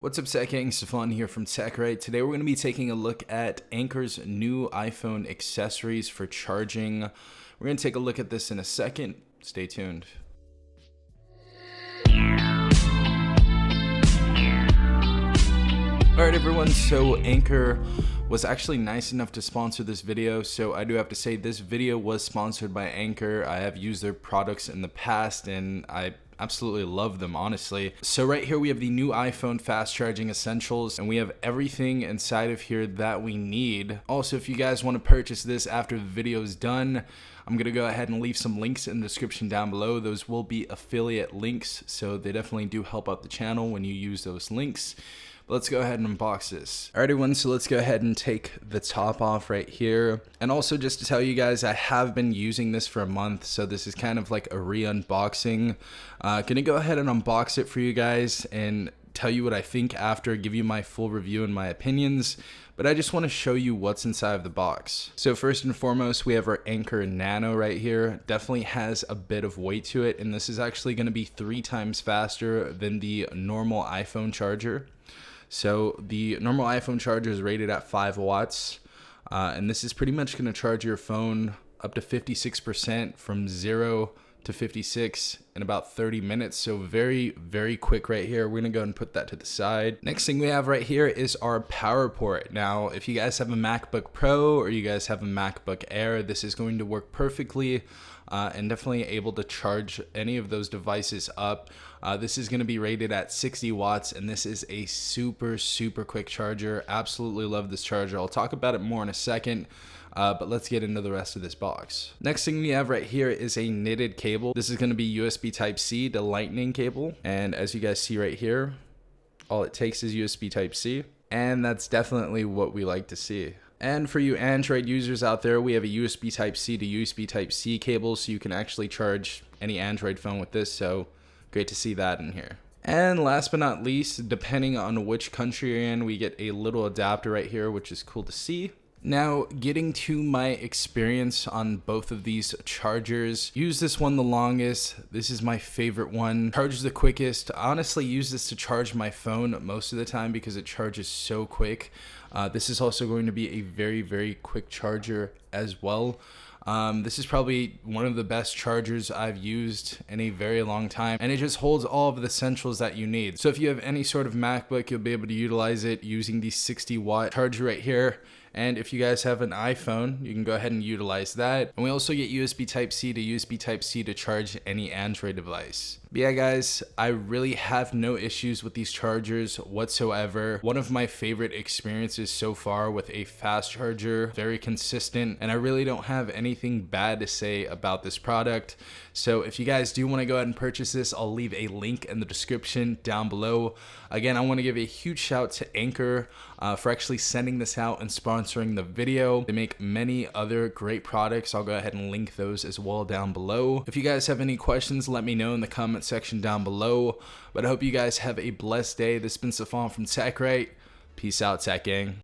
What's up, Tech Gang? Stefan here from TechRight. Today we're going to be taking a look at Anker's new iPhone accessories for charging. We're going to take a look at this in a second. Stay tuned. Alright everyone, so Anker was actually nice enough to sponsor this video, so I do have to say this video was sponsored by Anker. I have used their products in the past and I absolutely love them, honestly. So right here we have the new iPhone fast charging essentials, and we have everything inside of here that we need. Also, if you guys want to purchase this after the video is done, I'm gonna go ahead and leave some links in the description down below. Those will be affiliate links, so they definitely do help out the channel when you use those links. Let's go ahead and unbox this. Alright everyone, so let's go ahead and take the top off right here. And also just to tell you guys, I have been using this for a month, so this is kind of like a re-unboxing. Gonna go ahead and unbox it for you guys and tell you what I think after, give you my full review and my opinions. But I just want to show you what's inside of the box. So first and foremost, we have our Anker Nano right here. Definitely has a bit of weight to it, and this is actually going to be 3 times faster than the normal iPhone charger. So the normal iPhone charger is rated at 5 watts, and this is pretty much going to charge your phone up to 56% from 0 to 56 in about 30 minutes. So very, very quick right here. We're going to go and put that to the side. Next thing we have right here is our power port. Now, if you guys have a MacBook Pro or you guys have a MacBook Air, this is going to work perfectly and definitely able to charge any of those devices up. This is going to be rated at 60 watts, and this is a super quick charger. Absolutely love this charger. I'll talk about it more in a second. But let's get into the rest of this box. Next thing we have right here is a knitted cable. This is going to be USB Type-C to Lightning cable. And as you guys see right here, all it takes is USB Type-C. And that's definitely what we like to see. And for you Android users out there, we have a USB Type-C to USB Type-C cable, so you can actually charge any Android phone with this. So great to see that in here. And last but not least, depending on which country you're in, we get a little adapter right here, which is cool to see. Now, getting to my experience on both of these chargers, use this one the longest. This is my favorite one. Charges the quickest. I honestly use this to charge my phone most of the time because it charges so quick. This is also going to be a very quick charger as well. This is probably one of the best chargers I've used in a very long time, and it just holds all of the essentials that you need. So if you have any sort of MacBook, you'll be able to utilize it using the 60-watt charger right here. And if you guys have an iPhone, you can go ahead and utilize that. And we also get USB Type-C to USB Type-C to charge any Android device. But yeah guys, I really have no issues with these chargers whatsoever. One of my favorite experiences so far with a fast charger, very consistent, and I really don't have anything bad to say about this product. So if you guys do want to go ahead and purchase this, I'll leave a link in the description down below. Again, I want to give a huge shout to Anker for actually sending this out and sponsoring the video. They make many other great products. I'll go ahead and link those as well down below. If you guys have any questions, let me know in the comment section down below. But I hope you guys have a blessed day. This has been Stefan from TechRight. Peace out, Tech Gang.